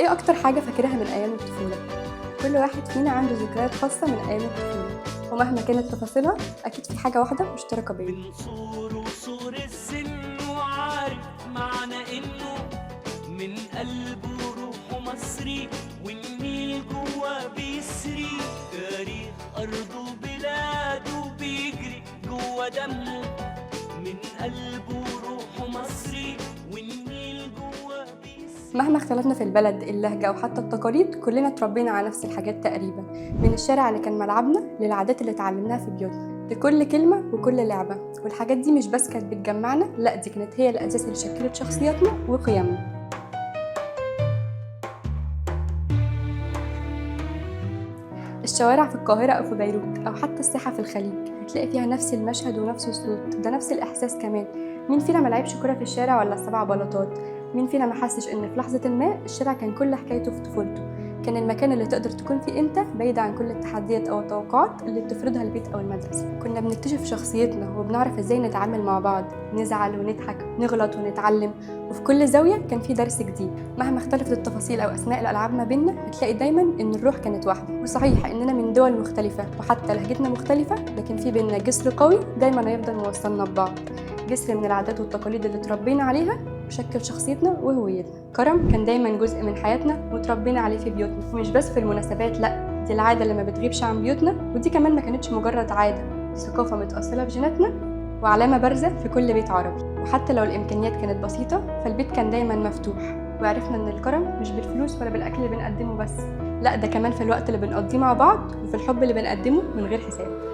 ايه اكتر حاجة فاكرها من ايام الطفولة؟ كل واحد فينا عنده ذكريات خاصة من ايام الطفولة، ومهما كانت تفاصيلها اكيد في حاجة واحدة مشتركة بينا. من صور السن وعارف معنى انه من قلبه روحه مصري، والنيل جوا بيسري تاريخ ارضه وبلاده بيجري جوا دمه. من قلبه روحه مصري والنيل جوا بيسري. مهما اختلفنا في البلد، اللهجة او حتى التقاليد، كلنا اتربينا على نفس الحاجات تقريبا، من الشارع اللي كان ملعبنا للعادات اللي اتعلمناها في بيوتنا، لكل كلمة وكل لعبة. والحاجات دي مش بس كانت بتجمعنا، لا دي كانت هي الاساس اللي شكلت شخصياتنا وقيمنا. الشوارع في القاهرة أو في بيروت أو حتى الساحة في الخليج هتلاقي فيها نفس المشهد ونفس الصوت، ده نفس الإحساس كمان. مين فينا ملعبش كرة في الشارع ولا 7 بلاطات؟ مين فينا ما حسش إن في لحظة ما الشارع كان كل حكايته في طفولته، كان المكان اللي تقدر تكون فيه أنت بعيد عن كل التحديات أو التوقعات اللي بتفرضها البيت أو المدرسة. كنا بنكتشف شخصيتنا وبنعرف إزاي نتعامل مع بعض، نزعل ونضحك، نغلط ونتعلم، وفي كل زاوية كان في درس جديد. مهما اختلفت التفاصيل أو أسماء الألعاب ما بيننا، هتلاقي دايما إن الروح كانت واحدة. وصحيح إننا من دول مختلفة وحتى لهجتنا مختلفة، لكن في بيننا جسر قوي دايما هيفضل موصلنا ببعض، جسر من العادات والتقاليد اللي اتربينا عليها وشكل شخصيتنا وهويتنا. كرم كان دايما جزء من حياتنا وتربينا عليه في بيوتنا، ومش بس في المناسبات، لا دي العادة اللي ما بتغيبش عن بيوتنا، ودي كمان ما كانتش مجرد عادة، دي ثقافة متأصلة في جيناتنا وعلامة بارزة في كل بيت عربي. وحتى لو الإمكانيات كانت بسيطة، فالبيت كان دايما مفتوح، وعرفنا إن الكرم مش بالفلوس ولا بالأكل اللي بنقدمه بس، لا ده كمان في الوقت اللي بنقضيه مع بعض وفي الحب اللي بنقدمه من غير حساب.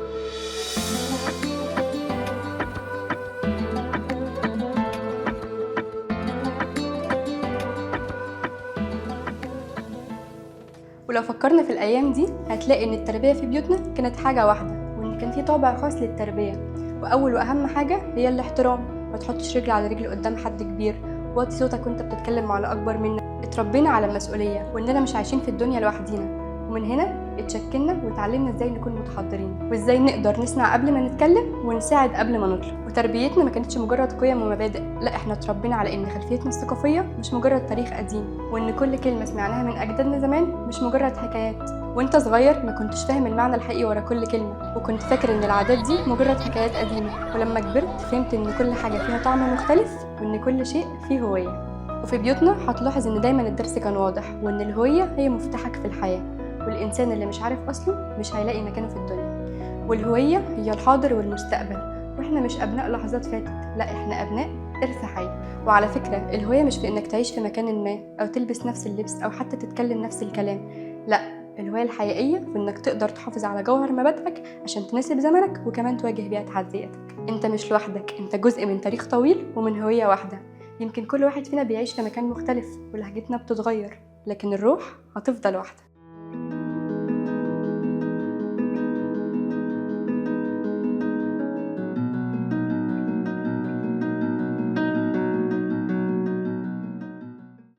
ولو فكرنا في الأيام دي هتلاقي إن التربية في بيوتنا كانت حاجة واحدة، وإن كان في طابع خاص للتربية، وأول وأهم حاجة هي الاحترام. ما تحطش رجل على رجل قدام حد كبير، وطي صوتك وانت بتتكلم مع اللي أكبر منك. اتربينا على المسؤولية وإننا مش عايشين في الدنيا لوحدينا، ومن هنا اتشكلنا وتعلمنا ازاي نكون متحضرين، وازاي نقدر نسمع قبل ما نتكلم ونساعد قبل ما نطلب. وتربيتنا ما كانتش مجرد قيم ومبادئ، لا احنا اتربينا على ان خلفيتنا الثقافيه مش مجرد تاريخ قديم، وان كل كلمه سمعناها من اجدادنا زمان مش مجرد حكايات. وانت صغير ما كنتش فاهم المعنى الحقيقي ورا كل كلمه، وكنت فاكر ان العادات دي مجرد حكايات قديمه، ولما كبرت فهمت ان كل حاجه فيها طعم مختلف، وان كل شيء فيه هويه. وفي بيوتنا هتلاحظ ان دايما الدرس كان واضح، وان الهويه هي مفتاحك في الحياه، والإنسان اللي مش عارف أصله مش هيلاقي مكانه في الدنيا. والهوية هي الحاضر والمستقبل، وإحنا مش أبناء لحظات فاتت، لا إحنا أبناء إرث حي. وعلى فكرة الهوية مش في إنك تعيش في مكان ما، أو تلبس نفس اللبس، أو حتى تتكلم نفس الكلام، لا الهوية الحقيقية في إنك تقدر تحافظ على جوهر مبادئك عشان تناسب زمنك، وكمان تواجه بيها تحدياتك. أنت مش لوحدك، أنت جزء من تاريخ طويل ومن هوية واحدة. يمكن كل واحد فينا بيعيش في مكان مختلف ولهجتنا بتتغير، لكن الروح هتفضل واحدة.